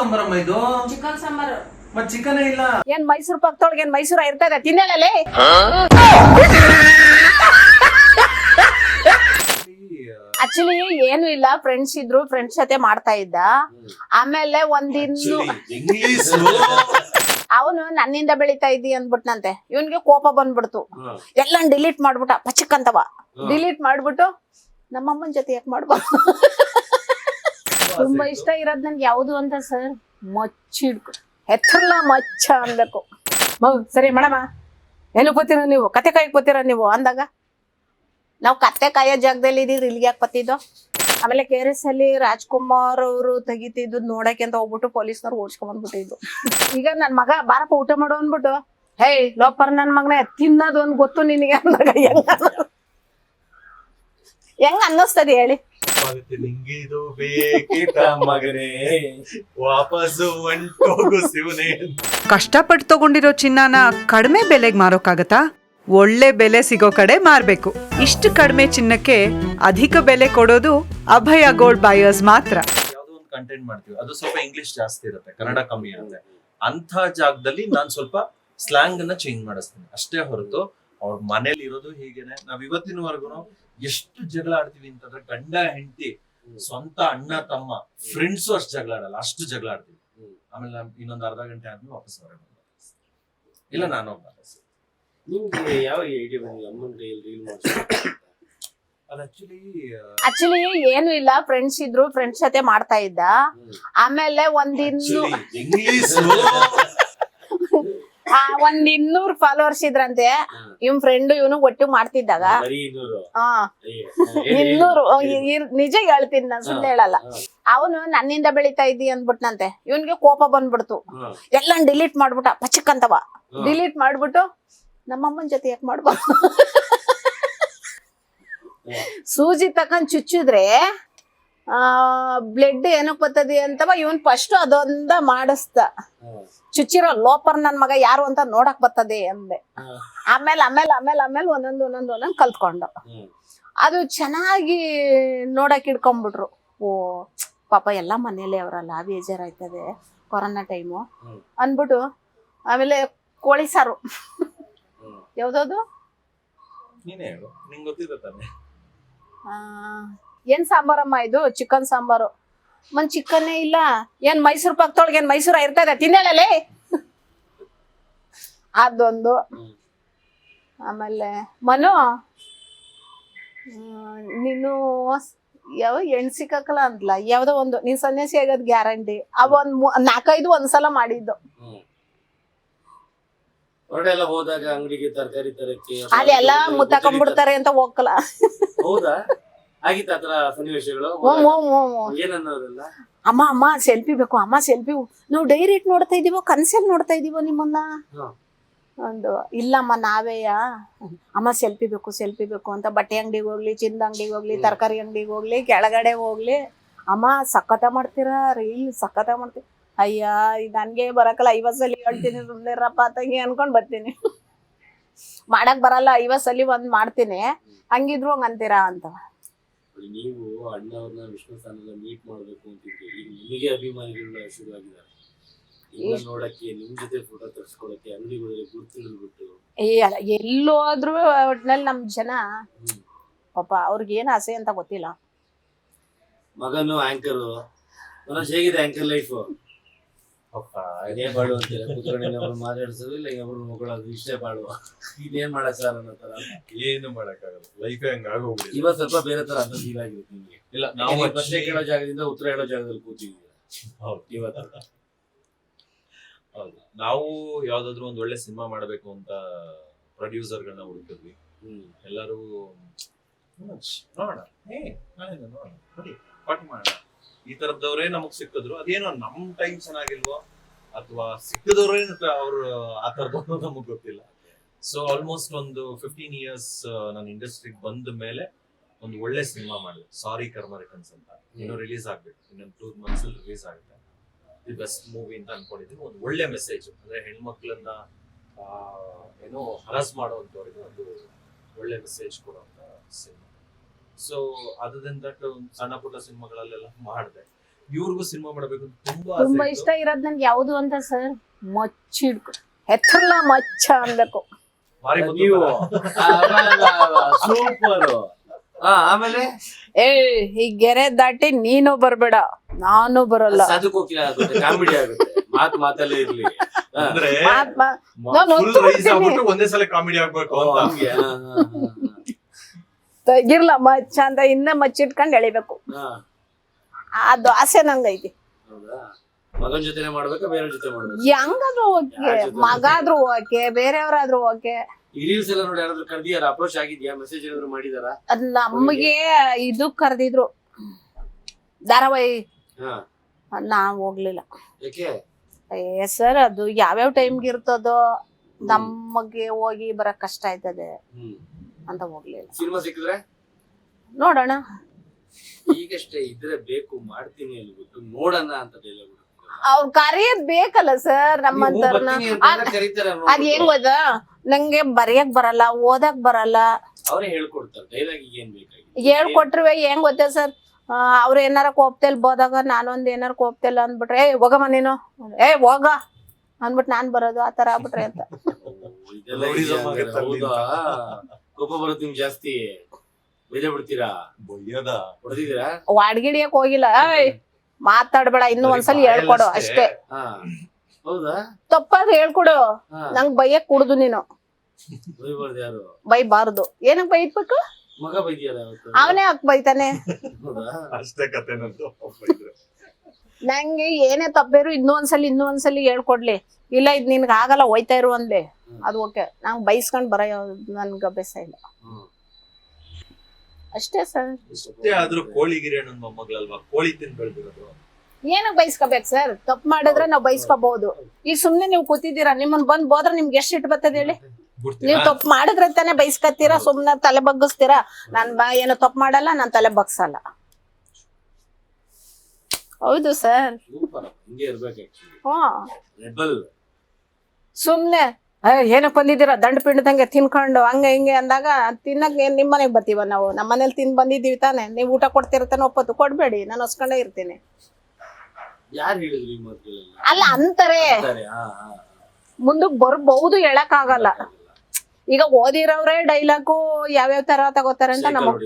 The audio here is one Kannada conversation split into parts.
ಸಾಂಬಾರಮ್ಮ ಇದು? ಚಿಕನ್ ಸಾಂಬಾರು. ಮತ್ ಚಿಕನ್ ಇಲ್ಲ. ಏನ್ ಮೈಸೂರು ಪಾಕ್ದೊಳಗೆ ಏನ್ ಮೈಸೂರ ಇರ್ತದೆ ತಿನ್ನಲೇ? ಆಕ್ಚುಲಿ ಏನು ಇಲ್ಲ, ಫ್ರೆಂಡ್ಸ್ ಇದ್ರು, ಫ್ರೆಂಡ್ಸ್ ಜೊತೆ ಮಾಡ್ತಾ ಇದ್ದ. ಆಮೇಲೆ ಒಂದಿನ್ನು ಅವನು ನನ್ನಿಂದ ಬೆಳಿತಾ ಇದ್ದಿ ಅಂದ್ಬಿಟ್ನಂತೆ. ಇವನ್ಗೆ ಕೋಪ ಬಂದ್ಬಿಡ್ತು, ಎಲ್ಲ ಡಿಲೀಟ್ ಮಾಡ್ಬಿಟ್ಟ ಪಚಕ್ಕಂತವ. ಡಿಲೀಟ್ ಮಾಡ್ಬಿಟ್ಟು ನಮ್ಮಮ್ಮನ ಜೊತೆ ಯಾಕೆ ಮಾಡ್ಬಾರ್ದು. ತುಂಬಾ ಇಷ್ಟ ಇರೋದ್ ನನ್ಗೆ ಯಾವ್ದು ಅಂತ ಸರ್, ಮಚ್ಚಿಡ್ಕೊ ಹೆತ್ರಲ್ಲ ಮಚ್ಚ ಅನ್ಬೇಕು. ಸರಿ ಮೇಡಮ, ಏನು ಕೂತಿರೋ ನೀವು, ಕತೆ ಕಾಯಕ್ ಕೂತಿರೋ ನೀವು ಅಂದಾಗ, ನಾವು ಕತ್ತೆ ಕಾಯೋ ಜಾಗದಲ್ಲಿ ಇದೀವಿ, ಇಲ್ಲಿಗೆ ಯಾಕೆ ಬತ್ತಿದ್ದು. ಆಮೇಲೆ KRS ಅಲ್ಲಿ ರಾಜ್ಕುಮಾರ್ ಅವರು ತೆಗಿತಿದ್ದು ನೋಡಕ್ಕೆ ಅಂತ ಹೋಗ್ಬಿಟ್ಟು ಪೊಲೀಸ್ನವ್ರು ಓಡಿಸ್ಕೊಂಡ್ಬಂದ್ಬಿಟ್ಟಿದ್ದು. ಈಗ ನನ್ ಮಗ ಬಾರಪ್ಪ ಊಟ ಮಾಡು ಅಂದ್ಬಿಟ್ಟು, ಹೇ ಲೋಪರ್ ನನ್ ಮಗನೇ ತಿನ್ನೋದು ಒಂದ್ ಗೊತ್ತು ನಿನಗೆ ಅಂದಾಗ ಹೆಂಗ್ ಅನ್ನಿಸ್ತದೆ ಹೇಳಿ? ನಿಂಗಿದು ಬೇಕಿತ ಮಗನೇ, ವಾಪಸ್ಸು ಹೊಂಟೋಗು ಶಿವನೇ. ಕಷ್ಟಪಟ್ಟು ತಗೊಂಡಿರೋ ಚಿನ್ನನ ಕಡಿಮೆ ಬೆಲೆಗೆ ಮಾರೋಕ್ಕಾಗತ್ತಾ? ಒಳ್ಳೆ ಬೆಲೆ ಸಿಗೋ ಕಡೆ ಮಾರ್ಬೇಕು. ಇಷ್ಟು ಕಡಿಮೆ ಚಿನ್ನಕ್ಕೆ ಅಧಿಕ ಬೆಲೆ ಕೊಡೋದು ಅಭಯ ಗೋಲ್ಡ್ ಬಯರ್ಸ್ ಮಾತ್ರ. ಯಾವ್ದೋ ಒಂದು ಕಂಟೆಂಟ್ ಮಾಡ್ತೀವಿ, ಅದು ಸ್ವಲ್ಪ ಇಂಗ್ಲಿಷ್ ಜಾಸ್ತಿ ಇರುತ್ತೆ, ಕನ್ನಡ ಕಮ್ಮಿ ಇರುತ್ತೆ. ಅಂತ ಜಾಗದಲ್ಲಿ ನಾನ್ ಸ್ವಲ್ಪ ಸ್ಲ್ಯಾಂಗ್ ಅನ್ನ ಚೇಂಜ್ ಮಾಡಿಸ್ತೀನಿ ಅಷ್ಟೇ ಹೊರತು ಅವ್ರ ಮನೇಲಿ ಇರೋದು ಹೀಗೇನೆ. ನಾವ್ ಇವತ್ತಿನವರೆಗೂ ಎಷ್ಟು ಜಗಳ ಆಡ್ತೀವಿ ಅಂತಂದ್ರೆ, ಗಂಡ ಹೆಂಡತಿ, ಸ್ವಂತ ಅಣ್ಣ ತಮ್ಮ, ಫ್ರೆಂಡ್ಸ್ ಅಷ್ಟು ಜಗಳ ಆಡಲ್ಲ, ಅಷ್ಟು ಜಗಳ ಆಡ್ತೀವಿ. ಆಮೇಲೆ ಇನ್ನೊಂದು ಅರ್ಧ ಗಂಟೆ ಆದ್ಮೇಲೆ ವಾಪಸ್ ಹೊರಗೆ ಇಲ್ಲ ನಾನು ಒಬ್ಬ. ನಿಮ್ಗೆ ಯಾವ ಐಡಿಯಾ ಬಂದಿಲ್ಲ ಅಮ್ಮನ ಕೈಯಲ್ಲಿ ರೀಲ್ ಅದು ಆಕ್ಚುಲಿ ಏನು ಇಲ್ಲ, ಫ್ರೆಂಡ್ಸ್ ಇದ್ರು, ಫ್ರೆಂಡ್ಸ್ ಜೊತೆ ಮಾಡ್ತಾ ಇದ್ದ. ಆಮೇಲೆ ಒಂದಿನ್ನು ಇಂಗ್ಲಿಷ್ 200 ಫಾಲೋವರ್ಸ್ ಇದ್ರಂತೆ. ಇವ್ ಫ್ರೆಂಡ್ ಇವನು ಒಟ್ಟು ಮಾಡ್ತಿದ್ದಾಗ 200 ನಿಜ ಹೇಳ್ತೀನಿ, ನಾನು ಸುಳ್ಳು ಹೇಳಲ್ಲ. ಅವನು ನನ್ನಿಂದ ಬೆಳಿತಾ ಇದ್ದಿ ಅಂದ್ಬಿಟ್ನಂತೆ. ಇವನ್ಗೆ ಕೋಪ ಬಂದ್ಬಿಡ್ತು, ಎಲ್ಲ ಡಿಲೀಟ್ ಮಾಡ್ಬಿಟ್ಟ ಪಚಕ್ಕಂತವ. ಡಿಲೀಟ್ ಮಾಡ್ಬಿಟ್ಟು ನಮ್ಮಮ್ಮನ ಜೊತೆ ಯಾಕೆ ಮಾಡ್ಬಾರ್ದು. ಸೂಜಿ ತಕೊಂಡ್ ಚುಚ್ಚಿದ್ರೆ ಬ್ಲಡ್ ಏನಕ್ ಬರ್ತದೆ ಅಂತವ ಇವನ್ ಫಸ್ಟ್ ಅದೊಂದ ಮಾಡಿಸ್ದ. ಚುಚ್ಚಿರೋ ಲೋಪರ್ ನನ್ ಮಗ ಯಾರು ಅಂತ ನೋಡಕ್ ಬರ್ತದೆ ಅಂದೆ. ಆಮೇಲೆ ಆಮೇಲೆ ಆಮೇಲೆ ಆಮೇಲೆ ಒಂದೊಂದ್ ಕಲ್ತ್ಕೊಂಡು ಅದು ಚೆನ್ನಾಗಿ ನೋಡಕ್ ಇಡ್ಕೊಂಡ್ಬಿಟ್ರು. ಓ ಪಾಪ ಎಲ್ಲಾ ಮನೇಲಿ ಅವರಲ್ಲ, ಬೇಜಾರಾಯ್ತದೆ ಕೊರೋನಾ ಟೈಮು ಅನ್ಬಿಟ್ಟು. ಆಮೇಲೆ ಕೋಳಿ ಸಾರು ಯಾವ್ದದು ಏನ್ ಸಾಂಬಾರಮ್ಮ ಇದು? ಚಿಕನ್ ಸಾಂಬಾರು. ಚಿಕನ್ನೇ ಇಲ್ಲ, ಏನ್ ಮೈಸೂರು ಪಾಕ್ದೊಳಗೆ ಏನ್ ಮೈಸೂರ ಇರ್ತದೆ ತಿನ್ನಲೇ? ಅದೊಂದು. ಆಮೇಲೆ ಮನು, ನೀನು ಯಾವ ಹೆಣ್ ಸಿಕ್ಕಲ್ಲ ಅಂತಲ್ಲ, ಯಾವ್ದೋ ಒಂದು ನೀನ್ ಸನ್ಯಾಸಿ ಆಗೋದ್ ಗ್ಯಾರಂಟಿ. ಅವೊಂದ್ 4-5 ಒಂದ್ಸಲ ಮಾಡಿದ್ದು. ಹೊರಡೆಲ್ಲ ಹೋದಾಗ ಅಂಗಡಿಗೆ ತರಕಾರಿ ತರಕ್ಕೆ ಅಲ್ಲೆಲ್ಲ ಮುತ್ತಾಕೊಂಡ್ಬಿಡ್ತಾರೆ ಅಂತ ಹೋಗಲ್ಲ. ಹೌದಾ? ಆಗಿತ್ತ ಆತರ ಸನ್ನಿವೇಶಗಳು? ಏನನ್ನೋದಲ್ಲ, ಅಮ್ಮ ಅಮ್ಮ ಸೆಲ್ಫಿ ಬೇಕು, ಅಮ್ಮ ಸೆಲ್ಫಿ. ನಾವು ಡೈರಿ ಇಟ್ ನೋಡ್ತಾ ಇದೀವೋ ಕನ್ಸಲ್ಲಿ ನೋಡ್ತಾ ಇದೀವೋ ನಿಮ್ಮನ್ನ ಒಂದು. ಇಲ್ಲಮ್ಮ ನಾವೇಯ ಅಮ್ಮ ಸೆಲ್ಫಿ ಬೇಕು ಅಂತ ಬಟ್ಟೆ ಅಂಗಡಿಗೆ ಹೋಗ್ಲಿ, ಚಿಂದ ಅಂಗಡಿಗೆ ಹೋಗ್ಲಿ, ತರಕಾರಿ ಅಂಗಡಿಗೆ ಹೋಗ್ಲಿ, ಕೆಳಗಡೆ ಹೋಗ್ಲಿ, ಅಮ್ಮ ಸಕ್ಕತ್ತ ಮಾಡ್ತೀರಾ ರೀಲ್, ಸಕ್ಕತ್ತ ಮಾಡ್ತೀವಿ. ಅಯ್ಯ ನನ್ಗೆ ಬರಕಲ್ಲ, 50 ಸಲ ಹೇಳ್ತೀನಿ ಸುಮ್ನಿರಪ್ಪ ತಂಗಿ ಅನ್ಕೊಂಡ್ ಬರ್ತೀನಿ. ಮಾಡಕ್ ಬರಲ್ಲ, 50 ಸಲ ಒಂದ್ ಮಾಡ್ತೀನಿ, ಹಂಗಿದ್ರು ಹಂಗ ಅಂತೀರಾ ಅಂತ. ನೀವು ಅಣ್ಣವ್ರನ್ನ ವಿಶ್ವಸ್ಥಾನದ ಮೀಟ್ ಮಾಡ್ಬೇಕು ಅಂತಿದ್ರಿ, ಈಗ ನಿಮಗೆ ಅಭಿಮಾನಿಗಳು ಶುರು ಆಗಿದ್ದಾರೆ. ನೋಡಕ್ಕೆ, ನಿಮ್ ಜೊತೆ ಫೋಟೋ ತರ್ಸ್ಕೊಳಕ್ಕೆ ಅಂಗಡಿಗಳಿಗೆ ಗುರ್ತಿಡ್ಬಿಟ್ಟು ಎಲ್ಲೋದ್ರು ಒಟ್ನಲ್ಲಿ ನಮ್ ಜನ ಪಾಪ ಅವ್ರಿಗೆ ಏನ್ ಆಸೆ ಅಂತ ಗೊತ್ತಿಲ್ಲ. ಮಗನು ಆಂಕರ್, ಹೇಗಿದೆ ಆಂಕರ್ ಲೈಫ್? ಇದೇ ಬಾಳು ಅಂತೀರ, ಕುತ್ಕೊಂಡು ಮಾತಾಡ್ಸೋದು ಇಲ್ಲ, ಅವ್ರನ್ನ ಮಗಳದು ಇಷ್ಟೇ ಬಾಳುವ, ಇದೇನ್ ಮಾಡಕ್ ಸರ್ ಅನ್ನೋ ತರ. ಏನು ಮಾಡಕ್ಕಾಗಲ್ಲ, ಲೈಫ್ ಹಂಗ ಆಗೋಗ್ಬಿಡಿ. ಇವತ್ತು ಸ್ವಲ್ಪ ಬೇರೆ ತರ ಅಂತ ಫೀಲ್ ಆಗಿರುತ್ತೆ ನಿಮ್ಗೆ? ಇಲ್ಲ, ನಾವು ಪ್ರಶ್ನೆ ಕೇಳೋ ಜಾಗದಿಂದ ಉತ್ತರ ಹೇಳೋ ಜಾಗದಲ್ಲಿ ಕೂತಿದ್ದೀವಿ. ಹೌದು, ಇವತ್ತ ಹೌದು. ನಾವು ಯಾವ್ದಾದ್ರು ಒಂದ್ ಒಳ್ಳೆ ಸಿನಿಮಾ ಮಾಡ್ಬೇಕು ಅಂತ ಪ್ರೊಡ್ಯೂಸರ್ಗಳನ್ನ ಹುಡುಕಿದ್ವಿ. ಎಲ್ಲರೂ ನೋಡೋಣ ಪಟ್ ಮಾಡೋಣ ಈ ತರದವ್ರೇ ನಮಗ್ ಸಿಕ್ಕಿದ್ರು. ಅದೇನೋ ನಮ್ ಟೈಮ್ ಚೆನ್ನಾಗಿಲ್ವೋ ಅಥವಾ ಸಿಕ್ಕಿದವ್ರೇ ಅವ್ರು ಆ ತರದವ್ರು ನಮಗ್ ಗೊತ್ತಿಲ್ಲ. ಸೊ ಆಲ್ಮೋಸ್ಟ್ ಒಂದು 15 years ನಾನು ಇಂಡಸ್ಟ್ರಿಗೆ ಬಂದ ಮೇಲೆ ಒಂದು ಒಳ್ಳೆ ಸಿನಿಮಾ ಮಾಡಿದೆ, ಸಾರಿ ಕರ್ಮ ರಿಟರ್ನ್ಸ್ ಅಂತ. ಇನ್ನೂ ರಿಲೀಸ್ ಆಗ್ಬೇಕು, ಇನ್ನೊಂದು 2 months ಅಲ್ಲಿ ರಿಲೀಸ್ ಆಗುತ್ತೆ. ದಿ ಬೆಸ್ಟ್ ಮೂವಿ ಅಂತ ಅನ್ಕೊಂಡಿದ್ದೀನಿ. ಒಂದು ಒಳ್ಳೆ ಮೆಸೇಜ್, ಅಂದ್ರೆ ಹೆಣ್ಮಕ್ಳನ್ನ ಏನೋ ಹರಾಸ್ ಮಾಡೋವಂಥವ್ರಿಗೆ ಒಂದು ಒಳ್ಳೆ ಮೆಸೇಜ್ ಕೊಡುವಂತ cinema. So other than that ಸಣ್ಣ ಪುಟ್ಟ ಸಿನಿಮಾಗಳಲ್ಲೆಲ್ಲ ಮಾಡಿದೆ. ಇವ್ರಿಗೂ ಸಿನಿಮಾ ಮಾಡಬೇಕು ಅಂತ ತುಂಬಾ ತುಂಬಾ ಆಸೆ ಇಷ್ಟ ಇತ್ತು. ಇರೋದ್ ನನ್ಗೆ ಯಾವ್ದು ಅಂತ ಸರ್ ಮಚ್ಚಿಡ್ಕೊ ಹೆತ್ರಲ್ಲ ಮಚ್ಚ ಅನ್ಬೇಕು. ಮಾರಿ ನೀವು ಗೊತ್ತಲ್ಲ? ಸೂಪರ್. ಆಮೇಲೆ ಏ ಈ ಗೆರೆ ದಾಟಿ ನೀನು ಬರ್ಬೇಡ, ನಾನು ಬರಲ್ಲ. ಅದಕ್ಕೆ ಹೋಗಿಲ್ಲ, ಕಾಮಿಡಿ ಆಗುತ್ತೆ, ಮಾತಲ್ಲೇ ಇರ್ಲಿ. ಅಂದ್ರೆ ಮಾತ್ ಮಾ- ನಾನ್ ಫುಲ್ ಒತ್ತು ರೈಸ್ ಬಿಡ್ತೀನಿ. ಆಗ್ಬಿಟ್ಟು ಒಂದೇ ಸಲ ಕಾಮಿಡಿ ಆಗ್ಬೇಕು ಓ, ಅಂತ. ಹಂಗೆ. ತೆಗಿರ್ಲ ಮಚ್ಚ ಅಂತ ಹಿಂದೆ ಮಚ್ಚಿಟ್ಕೊಂಡ್ ಎಳಿಬೇಕು. ಅದು ಆಸೆ ನಂಗೈತಿ. ಹೌದಾ? ಮಗನ್ ಜೊತೆನೆ ಮಾಡ್ಬೇಕಾ ಬೇರೆ ಜೊತೆ ಮಾಡ್ಬೇಕು? ಹೆಂಗಾದ್ರೂ ಓಕೆ, ಮಗಾದ್ರೂ ಓಕೆ, ಬೇರೆಯವ್ರಾದ್ರೂ ಓಕೆ. ಈ ರೀಲ್ಸ್ ಎಲ್ಲ ನೋಡಿ ಯಾರಾದ್ರೂ ಕರ್ದಿಯಾರ, ಅಪ್ರೋಚ್ ಆಗಿದ್ಯಾ, ಮೆಸೇಜ್ ಏನಾದ್ರು ಮಾಡಿದಾರ? ಅದ್ ನಮಗೆ ಇದು ಕರ್ದಿದ್ರು ಧಾರಾವಾಹಿ, ಹಾ, ನಾವ್ ಹೋಗ್ಲಿಲ್ಲ. ಯಾಕೆ? ಏ ಸರ್ ಅದು ಯಾವ್ಯಾವ ಟೈಮ್ಗೆ ಇರ್ತದೋ ನಮಗೆ ಹೋಗಿ ಬರಕ್ ಕಷ್ಟ ಆಯ್ತದೆ ಅಂತ ಹೋಗ್ಲಿಲ್ಲ. ಸಿನಿಮಾ ಸಿಕ್ಕಿದ್ರೆ ನೋಡೋಣ. ಈಗಷ್ಟೇ ಇದ್ರೆ ಬೇಕು ಮಾಡ್ತೀನಿ ಅನ್ಬಿಟ್ಟು ನೋಡೋಣ ಅಂತ ಡೈಲಾಗ್ ಅವ್ರ ಕರೆಯೋದ್ ಬೇಕಲ್ಲ ಸರ್ ನಮ್ಮಂತರ್ನ. ಕರೀತಾರೆ. ಅದ್ ಹೆಂಗ್ ಗೊತ್ತಾ, ನಂಗೆ ಬರೆಯಕ್ ಬರಲ್ಲ, ಓದಕ್ ಬರಲ್ಲ. ಅವರೇ ಹೇಳ್ಕೊಡ್ತಾರೆ ಡೈಲಾಗ್ ಏನ್ ಬೇಕಾಗಿ. ಹೇಳ್ಕೊಟ್ರುವೆ ಹೆಂಗ್ ಗೊತ್ತಾ ಸರ್, ಅವ್ರ ಏನಾರ ಕೋಪ್ತೆಲ್ ಬೋದಾಗ ನಾನೊಂದ್ ಏನಾರ ಕೋಪ್ತೆಲ್ ಅಂದ್ಬಿಟ್ರೆ ಏ ಹೋಗಮ್ಮ ನೀನು, ಏ ಹೋಗ ಅಂದ್ಬಿಟ್ಟು ನಾನ್ ಬರೋದು ಆತರ ಆಗ್ಬಿಟ್ರೆ ಅಂತ. ಇದೆಲ್ಲ ಇದೆ ಹಂಗಾರೆ. ಹೌದಾ? ಕೋಪ ಬರುತ್ತೆ ನಿಮ್ಗೆ ಜಾಸ್ತಿ, ಬೇರೆ ಬಿಡ್ತೀರಾ? ಬೊಯ್ಯದ ಹೊಡೆದಿದ್ದೀರಾ? ವಾಡ್ಗಿಡಿಯಕ್ ಹೋಗಿಲ್ಲ. ಏಯ್ ಮಾತಾಡ್ಬೇಡ, ಇನ್ನೂ ಒಂದ್ಸಲ ಹೇಳ್ಕೊಡು ಅಷ್ಟೇ. ಹಾ, ಹೌದಾ? ತಪ್ಪಾದ್ರೆ ಹೇಳ್ಕೊಡು, ಹಾ, ನಂಗ್ ಬೈಯಕ್ ಕುಡ್ದು ನೀನು ಬೈಬಾರ್ದು ಯಾರು? ಬೈಬಾರ್ದು. ಏನಕ್ ಬೈದ್ಬೇಕು? ಮಗ ಬೈದಿಯಾರ ಅವತ್ತು? ಅವನೇ ಹಾಕ್ ಬೈತಾನೆ. ಹೌದಾ? ಅಷ್ಟೇ ಕತೆ ನಂದು. ನಂಗೆ ಏನೇ ತಪ್ಪೇರು ಇನ್ನೂ ಒಂದ್ಸಲಿ ಹೇಳ್ಕೊಡ್ಲಿ. ಇಲ್ಲ ಇದ್ ನಿನ್ಗ ಆಗಲ್ಲ, ಹೋಯ್ತಾ ಇರು ಅಂದ್ಲೆ ಅದು ಓಕೆ. ನಂಗ್ ಬೈಸ್ಕೊಂಡ್ ಬರ ನನ್ಗ ಅಭ್ಯಾಸ ಇಲ್ಲ. ಹ್ಮ್. ಅಷ್ಟೇ ಸರ್. ಅಷ್ಟೇ ಆದ್ರೂ ಕೋಳಿಗಿರಿ ನನ್ನ ಮೊಮ್ಮಗಳಲ್ವಾ, ಕೋಳಿ ತಿಂದು ಬೆಳೆದಿರೋದು. ಏನಕ್ ಬೈಸ್ಕೋಬೇಕು ಸರ್? ತಪ್ಪು ಮಾಡಿದ್ರೆ ನಾವ್ ಬೈಸ್ಕೋಬಹುದು. ಈಗ ಸುಮ್ನೆ ನೀವು ಕೂತಿದ್ದೀರಾ, ನಿಮ್ಮನ್ ಬಂದ್ ಬೋದ್ರೆ ನಿಮ್ಗೆ ಎಷ್ಟ್ ಇಟ್ಟು ಬರ್ತದೆ ಹೇಳಿ? ನೀವ್ ತಪ್ಪು ಮಾಡಿದ್ರೆ ತಾನೇ ಬೈಸ್ಕತ್ತೀರಾ, ಸುಮ್ನೆ ತಲೆ ಬಗ್ಗಿಸ್ತೀರಾ. ನಾನ್ ಏನು ತಪ್ಪು ಮಾಡಲ್ಲ, ನಾನ್ ತಲೆ ಬಗ್ಸಲ್ಲ. ಹೌದು ಸರ್. ಸೂಪರ್, ಹಿಂಗೆ ಇರ್ಬೇಕು ಆಕ್ಚುಲಿ. ಹ್ಮ್. ರೆಬಲ್. ಸುಮ್ನೆ ಏನಕ್ ಬಂದಿದ್ದೀರಾ ದಂಡ ಪಿಂಡದಂಗೆ ತಿನ್ಕೊಂಡು ಹಂಗ ಹಿಂಗೆ ಅಂದಾಗ ತಿನ್ನಕ್ ನಿಮ್ ಮನೆಗ್ ಬರ್ತೀವ ನಾವು? ನಮ್ಮ ಮನೇಲಿ ತಿಂದ್ ಬಂದಿದೀವಿ ತಾನೆ, ನೀವ್ ಊಟ ಕೊಡ್ತಿರ್ತಾನೆ, ಒಪ್ಪತ್ತು ಕೊಡ್ಬೇಡಿ, ನಾನು ಹೊಸ್ಕೊಂಡೇ ಇರ್ತೀನಿ. ಯಾರು ಹೇಳಿದ್ರು ಈ ಮಾತುಗಳೆಲ್ಲ? ಅಲ್ಲ ಅಂತಾರೆ, ಮುಂದಕ್ ಬರ್ಬಹುದು, ಹೇಳಕ್ ಆಗಲ್ಲ. ಈಗ ಓದಿರೋರೇ ಡೈಲಾಗು ಯಾವ್ಯಾವ ತರ ತಗೋತಾರೆ ಅಂತ ನಮಗ್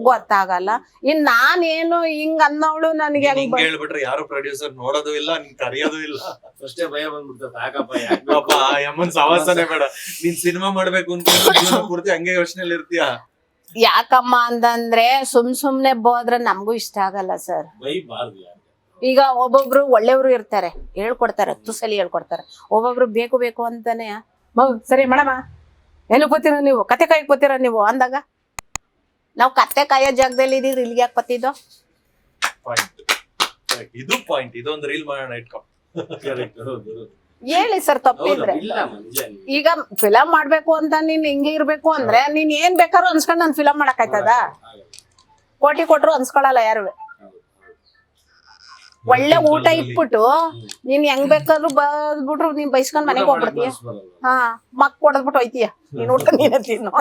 ಗೊತ್ತಾಗಲ್ಲ. ಇನ್ ನಾನೇನು ಹಿಂಗ್ ಅನ್ನೋಳು ನನಗೆ ಹಿಂಗ್ ಹೇಳ್ಬಿಟ್ರೆ ಯಾರು ಪ್ರೊಡ್ಯೂಸರ್ ನೋಡೋದು ಇಲ್ಲ, ನಿನ್ ಕರೆಯೋದು ಇಲ್ಲ. ಅಷ್ಟೇ ಭಯ ಬಂದ್ಬಿಡ್ತದೆ. ಯಾಕಪ್ಪ ಪಾಪ ಯಮ್ಮನ್ ಸವಾಸನೆ ಬೇಡ. ನೀನ್ ಸಿನಿಮಾ ಮಾಡ್ಬೇಕು ಅನ್ಕೊಂಡು ಪೂರ್ತಿ ಹಂಗೆ ಯೋಚನೆಯಲ್ಲಿ ಇರ್ತೀಯ. ಯಾಕಮ್ಮ ಅಂತಂದ್ರೆ ಸುಮ್ನೆ ಬೋದ್ರೆ ನಮಗೂ ಇಷ್ಟ ಆಗಲ್ಲ ಸರ್. ಬೈಬಾರ್ದು ಯಾರು. ಈಗ ಒಬ್ಬೊಬ್ರು ಒಳ್ಳೆಯವರು ಇರ್ತಾರೆ, ಹೇಳ್ಕೊಡ್ತಾರೆ, 10 ಸಲ ಹೇಳ್ಕೊಡ್ತಾರೆ. ಒಬ್ಬೊಬ್ರು ಬೇಕು ಅಂತಾನೆ ಸರಿ ಮೇಡಮ ಏನು ಗೊತ್ತೀರ ನೀವು, ಕತೆ ಕಾಯಕ್ ಗೊತ್ತೀರ ನೀವು ಅಂದಾಗ ನಾವ್ ಕತೆ ಕಾಯೋ ಜಾಗದಲ್ಲಿ ಇದೀವಿ, ಇಲ್ಲಿಗೆ ಯಾಕೆ ಬತ್ತಿದ್ದೋ? ಇದು ಪಾಯಿಂಟ್. ಇದೊಂದು ರೀಲ್ ಮಾಡೋಣ, ಇಟ್ಕೊ. ಹೇಳಿ ಸರ್ ತಪ್ಪಿದ್ರೆ. ಈಗ ಫಿಲಂ ಮಾಡ್ಬೇಕು ಅಂತ ನೀನ್ ಹಿಂಗೆ ಇರ್ಬೇಕು ಅಂದ್ರೆ ನೀನ್ ಏನ್ ಬೇಕಾದ್ರೂ ಅನ್ಸ್ಕೊಂಡ್ ನಾನ್ ಫಿಲಂ ಮಾಡಕ್ ಆಯ್ತದ? ಕೋಟಿ ಕೊಟ್ರು ಅನ್ಸ್ಕೊಳಲ್ಲ ಯಾರು. ಒಳ್ಳೆ ಊಟ ಇಟ್ಬಿಟ್ಟು ನೀನ್ ಹೆಂಗ್ ಬೇಕಾದ್ರೂ ಬಂದ್ಬಿಟ್ರು ನೀನ್ ಬೈಸ್ಕೊಂಡ್ ಮನೆಗೆ ಹೋಗ್ಬಿಡ್ತೀಯ. ಹಾ, ಮಕ್ ಕೊಡದ್ಬಿಟ್ಟು ಹೋಯ್ತೀಯ, ನೀನ್ ಊಟ ನೀನೇ ತಿನ್ನು.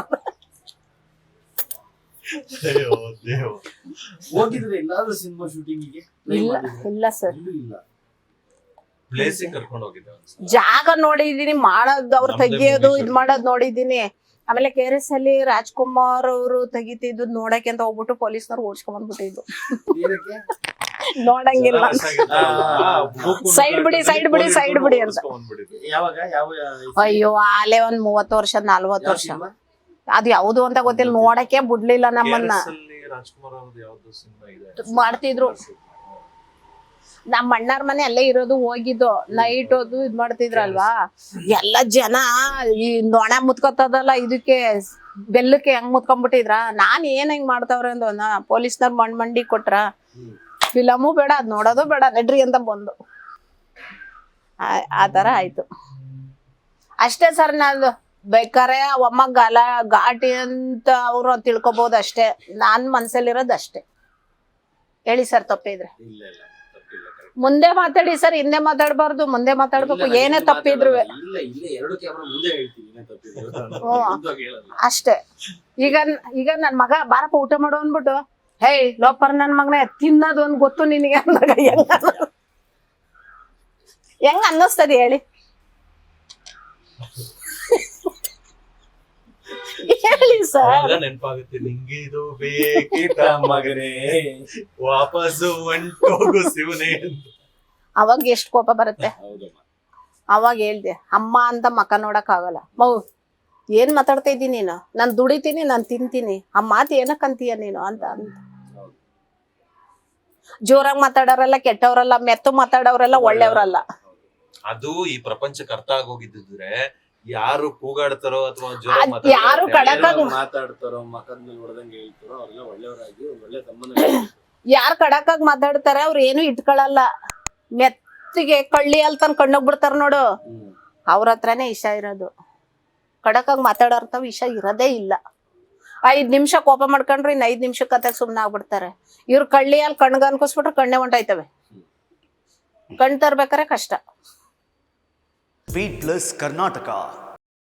ಹೋಗಿದ್ರೆ ಎಲ್ಲಾದ್ರೂ ಸಿನಿಮಾ ಶೂಟಿಂಗಿಗೆ? ಇಲ್ಲ ಸರ್, ಪ್ಲೇಸಿಗೆ ಕರ್ಕೊಂಡು ಹೋಗಿದ್ದೆ. ಜಾಗ ನೋಡಿದೀನಿ, ಮಾಡೋದು ಅವ್ರು ತೆಗಿಯೋದು ಇದ್ ಮಾಡೋದ್ ನೋಡಿದೀನಿ. ಆಮೇಲೆ KRS ಅಲ್ಲಿ ರಾಜ್ಕುಮಾರ್ ಅವರು ತೆಗಿತಿದ್ದು ನೋಡಕ್ಕೆ ಅಂತ ಹೋಗ್ಬಿಟ್ಟು ಪೊಲೀಸ್ನವ್ರು ಓಡಿಸ್ಕೊಂಡ್ ಬಂದ್ಬಿಟ್ಟಿದ್ದು. ನೋಡಂಗಿಲ್ಲ, ಸೈಡ್ ಬಿಡಿ ಅಂತ. ಯಾವಾಗ? ಅಯ್ಯೋ ಆಲೆ ಒಂದ್ 30 ವರ್ಷ 40 ವರ್ಷ ಅದು ಯಾವ್ದು ಅಂತ ಗೊತ್ತಿಲ್ಲ, ನೋಡಕ್ಕೆ ಬಿಡ್ಲಿಲ್ಲ ನಮ್ಮನ್ನ. ರಾಜ್ಕುಮಾರ್ ಅವ್ರದ್ದು ಯಾವ್ದು ಸಿನಿಮಾ ಇದೆ ಮಾಡ್ತಿದ್ರು, ನಮ್ಮ ಅಣ್ಣಾರ್ ಮನೆ ಅಲ್ಲೇ ಇರೋದು, ಹೋಗಿದ್ದು ನೈಟ್ ಹೋದು ಇದ್ ಮಾಡ್ತಿದ್ರಲ್ವಾ. ಎಲ್ಲ ಜನ ಈ ನೊಣ ಮುತ್ಕೊತದಲ್ಲ ಇದಕ್ಕೆ ಬೆಲ್ಲಕ್ಕೆ ಹೆಂಗ್ ಮುತ್ಕೊಂಡ್ಬಿಟ್ಟಿದ್ರ. ನಾನ್ ಏನ್ ಹೆಂಗ್ ಮಾಡ್ತಾವ್ರೆ ಅಂದ ಪೊಲೀಸ್ನವ್ರ ಮಂಡಿ ಕೊಟ್ರ, ಫಿಲಮು ಬೇಡ ಅದ್ ನೋಡೋದು ಬೇಡ ನಡ್ರಿ ಅಂತ ಬಂದು ಆ ತರ ಆಯ್ತು ಅಷ್ಟೇ ಸರ್. ನಾನು ಬೇಕಾರೆ ಒಮ್ಮ ಘಾಟಿ ಅಂತ ಅವ್ರು ತಿಳ್ಕೊಬಹುದು ಅಷ್ಟೇ. ನಾನ್ ಮನ್ಸಲ್ಲಿರೋದು ಅಷ್ಟೇ. ಹೇಳಿ ಸರ್ ತಪ್ಪಿದ್ರೆ. ಮುಂದೆ ಮಾತಾಡಿ ಸರ್, ಹಿಂದೆ ಮಾತಾಡ್ಬಾರ್ದು, ಮುಂದೆ ಮಾತಾಡ್ಬೇಕು. ಏನೇ ತಪ್ಪಿದ್ರು ಅಷ್ಟೇ. ಈಗ ನನ್ ಮಗ ಬಾರಪ್ಪ ಊಟ ಮಾಡು ಅಂದ್ಬಿಟ್ಟು ಹೇ ಲೋಪರ್ ನನ್ ಮಗನೇ ತಿನ್ನೋದು ಒಂದ್ ಗೊತ್ತು ನಿನಗೆ ಅಂದಾಗ ಹೆಂಗ ಅನ್ನಿಸ್ತದೆ ಹೇಳಿ ಹೇಳಿ ಸರ್. ಆಗ ನೆನಪಾಗುತ್ತೆ ನಿಂಗೆ ಇದು ಬೇಕಿತ ಮಗನೇ ವಾಪಸ್ಸು ಹೊಂಟೋಗು ಶಿವನೇ ಅಂತ. ಅವಾಗ ಎಷ್ಟ್ ಕೋಪ ಬರುತ್ತೆ. ಹೌದಮ್ಮ. ಅವಾಗ ಹೇಳ್ದೆ ಅಮ್ಮ ಅಂತ ಮಕ ನೋಡಕ್ ಆಗಲ್ಲ. ಮಗು ಏನ್ ಮಾತಾಡ್ತಾ ಇದ್ದೀನಿ ನೀನು, ನಾನ್ ದುಡಿತೀನಿ ನಾನ್ ತಿಂತೀನಿ, ಆ ಮಾತು ಏನಕ್ಕಂತೀಯ ನೀನು ಅಂತ ಜೋರಾಗಿ ಮಾತಾಡೋರಲ್ಲ ಕೆಟ್ಟವ್ರಲ್ಲ, ಮೆತ್ತು ಮಾತಾಡೋರೆಲ್ಲ ಒಳ್ಳೆಯವ್ರಲ್ಲ. ಅದು ಈ ಪ್ರಪಂಚಕ್ಕೆ ಅರ್ಥ ಆಗೋಗಿದ್ದಿದ್ರೆ ಯಾರು ಕೂಗಾಡ್ತಾರೋ ಅಥವಾ ಯಾರು ಕಡಕಾಗ್ ಮಾತಾಡ್ತಾರೋ ಮಕದ ಮೇಲೆ ಹೊಡೆದಂಗೆ ಹೇಳ್ತಾರೋ ಅವ್ರೆಲ್ಲ ಒಳ್ಳೆಯವರಾಗಿ ಒಳ್ಳೆ ಸಂಬಂಧ. ಯಾರ್ ಕಡಕಾಗ್ ಮಾತಾಡ್ತಾರೆ ಅವ್ರು ಏನು ಇಟ್ಕೊಳಲ್ಲ. ಮೆತ್ತಿಗೆ ಕಳ್ಳಿ ಅಲ್ಲಿ ತನ್ ಕಣ್ಣೋಗ್ಬಿಡ್ತಾರ ನೋಡು, ಅವ್ರ ಹತ್ರನೇ ಇಷ್ಟ ಇರೋದು. ಕಡಕಾಗ್ ಮಾತಾಡೋರ್ತಾವ ಇಷ್ಟ ಇರೋದೇ ಇಲ್ಲ. 5 ನಿಮಿಷ ಕೋಪ ಮಾಡ್ಕೊಂಡ್ರೆ ಇನ್ನು 5 ನಿಮಿಷ ಕತೆ ಸುಮ್ನೆ ಆಗ್ಬಿಡ್ತಾರೆ. ಇವ್ರು ಕಳ್ಳಿ ಅಲ್ಲಿ ಕಣ್ಗ ಅನ್ಕೋಸ್ಬಿಟ್ರೆ ಕಣ್ಣೆ ಹೊಂಟಾಯ್ತವೆ. ಕಣ್ ತರ್ಬೇಕಾರೆ ಕಷ್ಟ. Speed Plus Karnataka.